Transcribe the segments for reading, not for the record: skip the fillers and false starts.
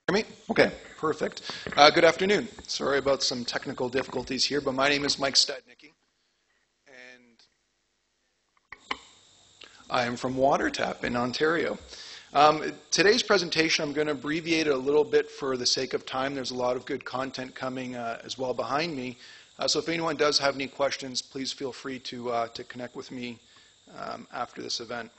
Hear me? Okay, perfect. Good afternoon. Sorry about some technical difficulties here, but my name is Mike Stadnicki, and I am from WaterTap in Ontario. Today's presentation, I'm going to abbreviate it a little bit for the sake of time. There's a lot of good content coming as well behind me. So if anyone does have any questions, please feel free to connect with me after this event.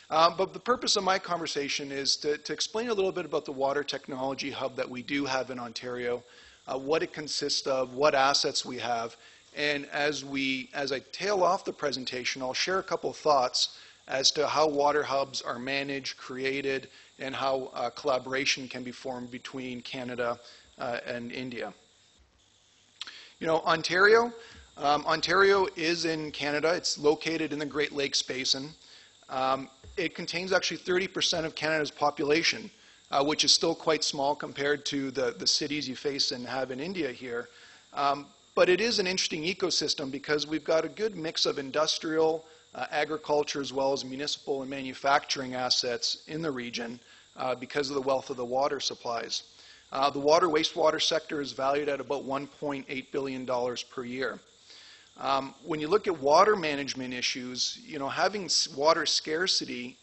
But the purpose of my conversation is to explain a little bit about the water technology hub that we do have in Ontario, what it consists of, what assets we have, and as I tail off the presentation, I'll share a couple thoughts as to how water hubs are managed, created, and how collaboration can be formed between Canada and India. You know, Ontario is in Canada. It's located in the Great Lakes Basin. It contains actually 30% of Canada's population, which is still quite small compared to the cities you face and have in India here. But it is an interesting ecosystem because we've got a good mix of industrial, agriculture, as well as municipal and manufacturing assets in the region because of the wealth of the water supplies. The water wastewater sector is valued at about $1.8 billion per year. When you look at water management issues, you know, having water scarcity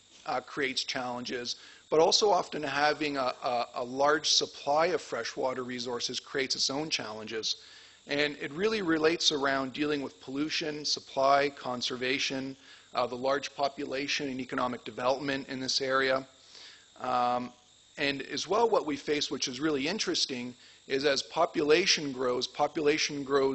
creates challenges, but also often having a large supply of freshwater resources creates its own challenges. And it really relates around dealing with pollution, supply, conservation, the large population and economic development in this area. And as well, what we face, which is really interesting, is as population grows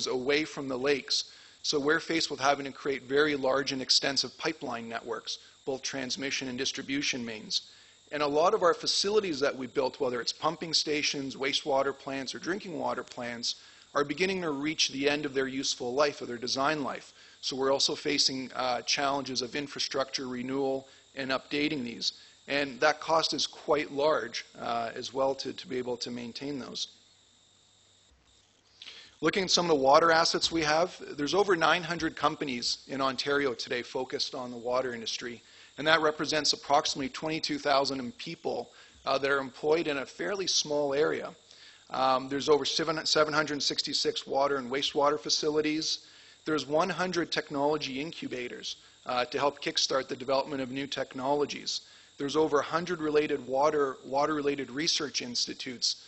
away from the lakes. So we're faced with having to create very large and extensive pipeline networks, both transmission and distribution mains. And a lot of our facilities that we built, whether it's pumping stations, wastewater plants, or drinking water plants, are beginning to reach the end of their useful life, or their design life. So we're also facing challenges of infrastructure renewal and updating these. And that cost is quite large as well to be able to maintain those. Looking at some of the water assets we have, there's over 900 companies in Ontario today focused on the water industry, and that represents approximately 22,000 people that are employed in a fairly small area. There's over 766 water and wastewater facilities. There's 100 technology incubators to help kickstart the development of new technologies. There's over 100 related water-related research institutes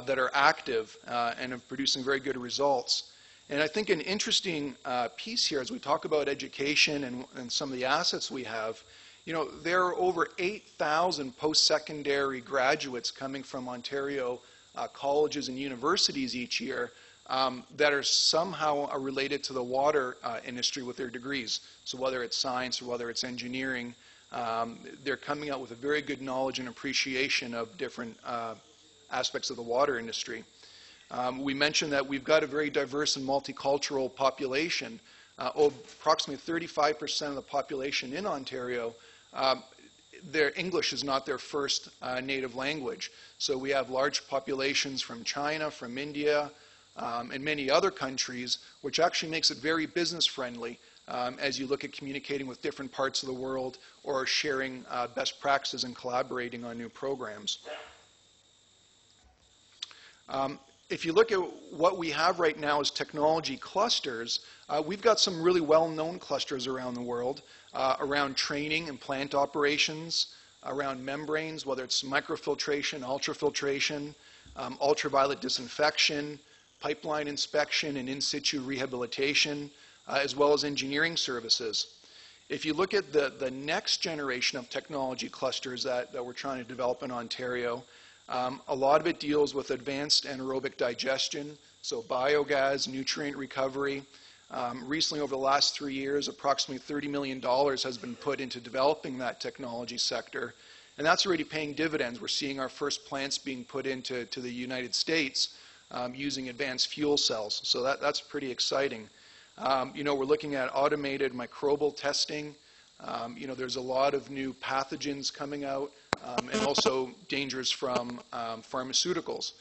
that are active and are producing very good results. And I think an interesting piece here as we talk about education and some of the assets we have, you know, there are over 8,000 post-secondary graduates coming from Ontario colleges and universities each year that are somehow related to the water industry with their degrees. So whether it's science or whether it's engineering, they're coming out with a very good knowledge and appreciation of different aspects of the water industry. We mentioned that we've got a very diverse and multicultural population. Approximately 35% of the population in Ontario, their English is not their first native language. So we have large populations from China, from India, and many other countries, which actually makes it very business friendly as you look at communicating with different parts of the world or sharing best practices and collaborating on new programs. If you look at what we have right now as technology clusters, we've got some really well-known clusters around the world, around training and plant operations, around membranes, whether it's microfiltration, ultrafiltration, ultraviolet disinfection, pipeline inspection, and in-situ rehabilitation, as well as engineering services. If you look at the next generation of technology clusters that we're trying to develop in Ontario, a lot of it deals with advanced anaerobic digestion, so biogas, nutrient recovery. Recently, over the last 3 years, approximately $30 million has been put into developing that technology sector, and that's already paying dividends. We're seeing our first plants being put into the United States using advanced fuel cells, so that's pretty exciting. You know, we're looking at automated microbial testing. You know, there's a lot of new pathogens coming out and also dangers from pharmaceuticals.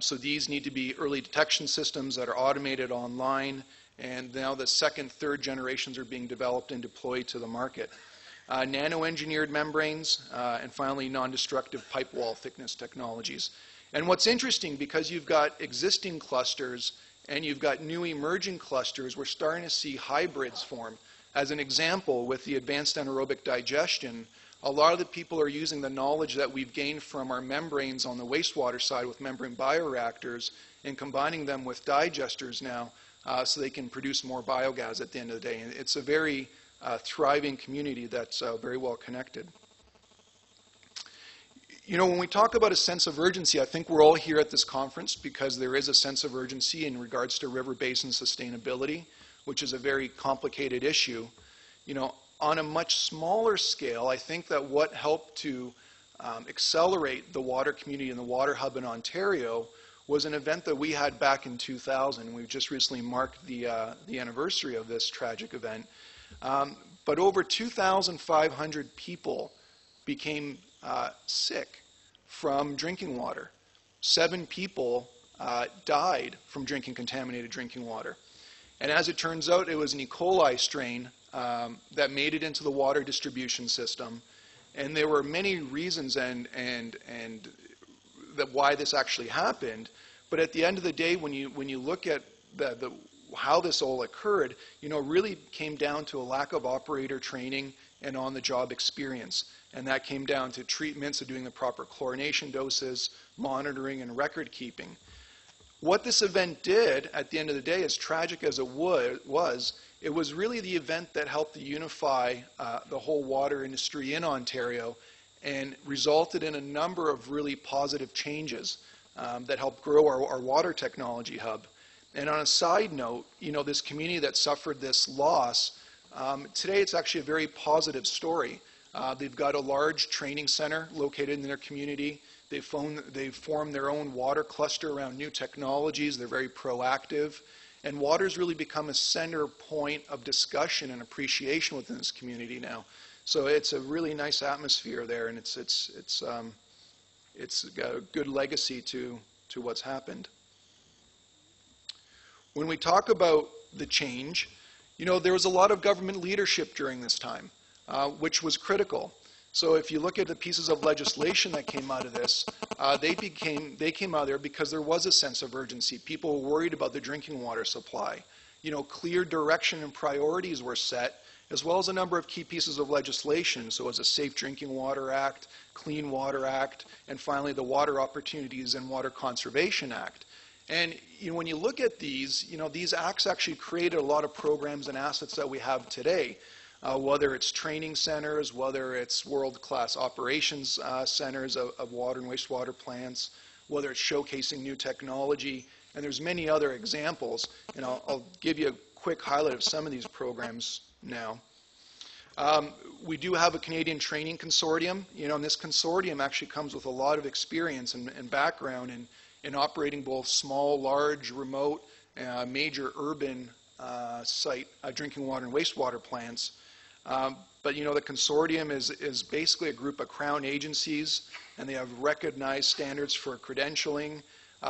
So these need to be early detection systems that are automated online, and now the second, third generations are being developed and deployed to the market. Nano-engineered membranes, and finally non-destructive pipe wall thickness technologies. And what's interesting, because you've got existing clusters and you've got new emerging clusters, we're starting to see hybrids form. As an example, with the advanced anaerobic digestion, a lot of the people are using the knowledge that we've gained from our membranes on the wastewater side with membrane bioreactors and combining them with digesters now so they can produce more biogas at the end of the day. And it's a very thriving community that's very well connected. You know, when we talk about a sense of urgency, I think we're all here at this conference because there is a sense of urgency in regards to river basin sustainability, which is a very complicated issue. You know, on a much smaller scale, I think that what helped to accelerate the water community and the water hub in Ontario was an event that we had back in 2000. We've just recently marked the anniversary of this tragic event. But over 2,500 people became sick from drinking water. 7 people died from drinking contaminated drinking water. And as it turns out, it was an E. coli strain that made it into the water distribution system. And there were many reasons and that why this actually happened. But at the end of the day, when you look at how this all occurred, you know, really came down to a lack of operator training and on-the-job experience. And that came down to treatments of doing the proper chlorination doses, monitoring, and record keeping. What this event did, at the end of the day, as tragic as it was, it was really the event that helped to unify the whole water industry in Ontario and resulted in a number of really positive changes that helped grow our water technology hub. And on a side note, you know, this community that suffered this loss, today it's actually a very positive story. They've got a large training center located in their community. They've formed their own water cluster around new technologies. They're very proactive. And water's really become a center point of discussion and appreciation within this community now. So it's a really nice atmosphere there, and it's got a good legacy to what's happened. When we talk about the change, you know, there was a lot of government leadership during this time, which was critical. So if you look at the pieces of legislation that came out of this, they came out of there because there was a sense of urgency. People were worried about the drinking water supply. You know, clear direction and priorities were set, as well as a number of key pieces of legislation. So as a Safe Drinking Water Act, Clean Water Act, and finally the Water Opportunities and Water Conservation Act. And you know, when you look at these, you know, these acts actually created a lot of programs and assets that we have today. Whether it's training centers, whether it's world-class operations centers of water and wastewater plants, whether it's showcasing new technology, and there's many other examples. And I'll give you a quick highlight of some of these programs now. We do have a Canadian training consortium, you know, and this consortium actually comes with a lot of experience and background in operating both small, large, remote, major urban site drinking water and wastewater plants. But you know, the consortium is basically a group of Crown agencies, and they have recognized standards for credentialing.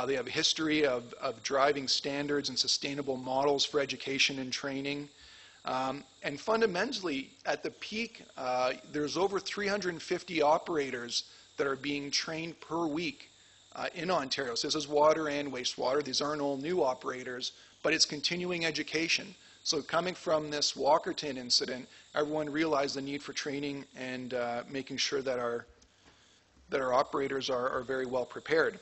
They have a history of driving standards and sustainable models for education and training. And fundamentally, at the peak, there's over 350 operators that are being trained per week in Ontario. So this is water and wastewater. These aren't all new operators, but it's continuing education. So coming from this Walkerton incident, everyone realized the need for training and making sure that our operators are very well prepared.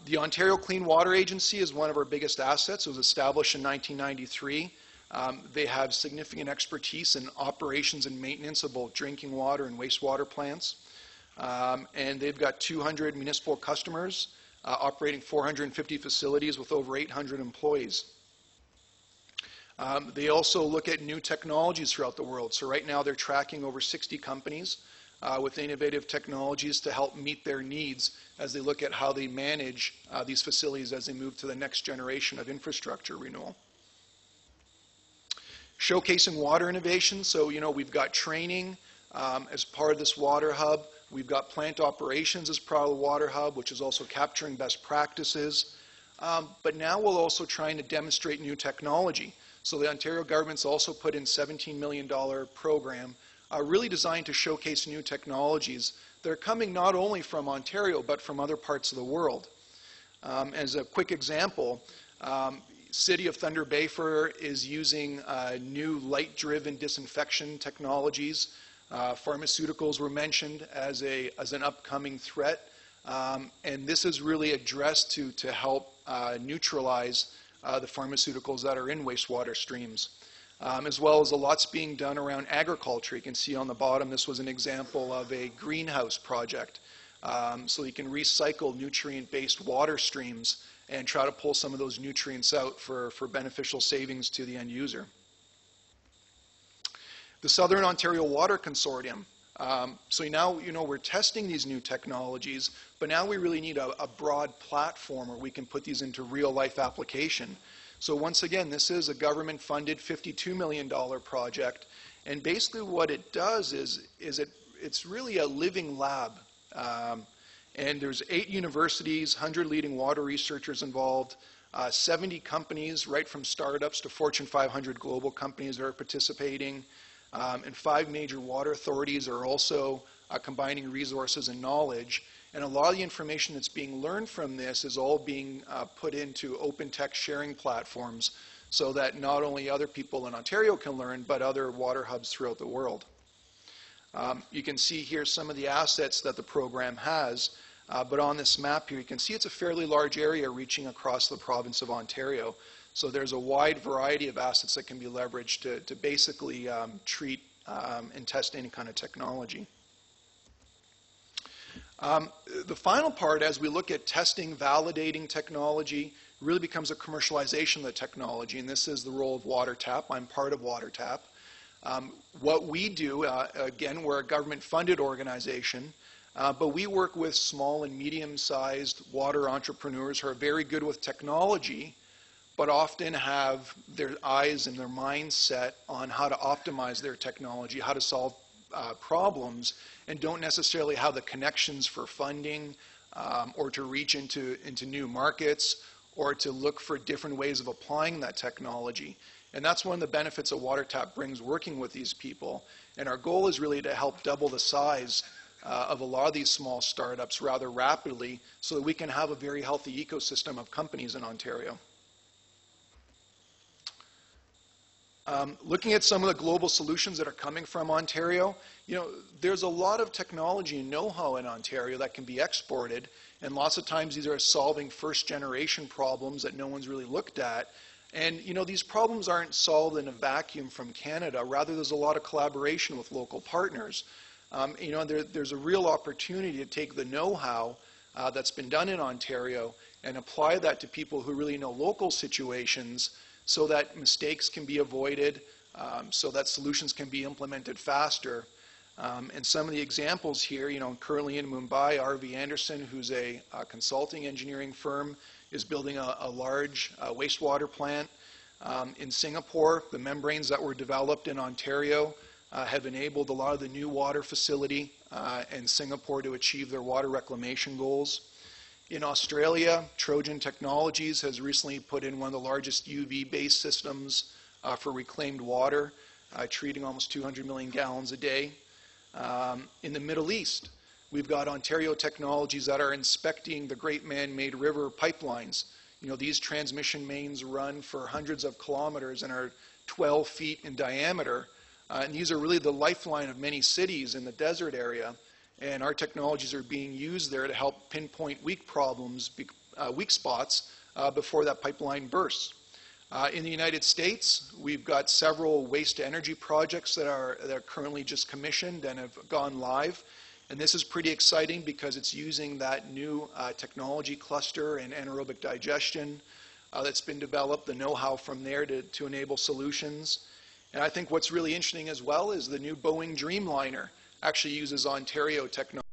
The Ontario Clean Water Agency is one of our biggest assets. It was established in 1993. They have significant expertise in operations and maintenance of both drinking water and wastewater plants. And they've got 200 municipal customers, operating 450 facilities with over 800 employees. They also look at new technologies throughout the world. So right now they're tracking over 60 companies with innovative technologies to help meet their needs as they look at how they manage these facilities as they move to the next generation of infrastructure renewal. Showcasing water innovation. So, you know, we've got training as part of this water hub. We've got plant operations as part of the water hub, which is also capturing best practices. But now we're also trying to demonstrate new technology. So the Ontario government's also put in $17 million program really designed to showcase new technologies They're coming not only from Ontario, but from other parts of the world. As a quick example, City of Thunder Bay is using new light-driven disinfection technologies. Pharmaceuticals were mentioned as an upcoming threat, and this is really addressed to help neutralize the pharmaceuticals that are in wastewater streams. As well as a lot's being done around agriculture. You can see on the bottom this was an example of a greenhouse project. So you can recycle nutrient-based water streams and try to pull some of those nutrients out for beneficial savings to the end user. The Southern Ontario Water Consortium. So now, we're testing these new technologies, but now we really need a broad platform where we can put these into real-life application. So once again, this is a government-funded $52 million project, and basically what it does is it's really a living lab. And there's 8 universities, 100 leading water researchers involved, 70 companies, right from startups to Fortune 500 global companies that are participating, and 5 major water authorities are also combining resources and knowledge. And a lot of the information that's being learned from this is all being put into open text sharing platforms so that not only other people in Ontario can learn, but other water hubs throughout the world. You can see here some of the assets that the program has, but on this map here you can see it's a fairly large area reaching across the province of Ontario. So there's a wide variety of assets that can be leveraged to basically treat and test any kind of technology. The final part, as we look at testing, validating technology, really becomes a commercialization of the technology, and this is the role of WaterTap. I'm part of WaterTap. What we do, again, we're a government-funded organization, but we work with small and medium-sized water entrepreneurs who are very good with technology, but often have their eyes and their minds set on how to optimize their technology, how to solve problems, and don't necessarily have the connections for funding or to reach into new markets or to look for different ways of applying that technology. And that's one of the benefits that WaterTap brings working with these people. And our goal is really to help double the size of a lot of these small startups rather rapidly so that we can have a very healthy ecosystem of companies in Ontario. Looking at some of the global solutions that are coming from Ontario, there's a lot of technology and know-how in Ontario that can be exported, and lots of times these are solving first-generation problems that no one's really looked at. And these problems aren't solved in a vacuum from Canada. Rather, there's a lot of collaboration with local partners. There's a real opportunity to take the know-how that's been done in Ontario and apply that to people who really know local situations, so that mistakes can be avoided, so that solutions can be implemented faster. And some of the examples here, currently in Mumbai, R.V. Anderson, who's a consulting engineering firm, is building a large wastewater plant. In Singapore, the membranes that were developed in Ontario have enabled a lot of the new water facility in Singapore to achieve their water reclamation goals. In Australia, Trojan Technologies has recently put in one of the largest UV-based systems for reclaimed water, treating almost 200 million gallons a day. In the Middle East, we've got Ontario Technologies that are inspecting the Great Man-Made River pipelines. These transmission mains run for hundreds of kilometers and are 12 feet in diameter. And these are really the lifeline of many cities in the desert area. And our technologies are being used there to help pinpoint weak spots before that pipeline bursts. In the United States, we've got several waste-to-energy projects that are currently just commissioned and have gone live. And this is pretty exciting because it's using that new technology cluster and anaerobic digestion that's been developed, the know-how from there to enable solutions. And I think what's really interesting as well is the new Boeing Dreamliner actually uses Ontario technology.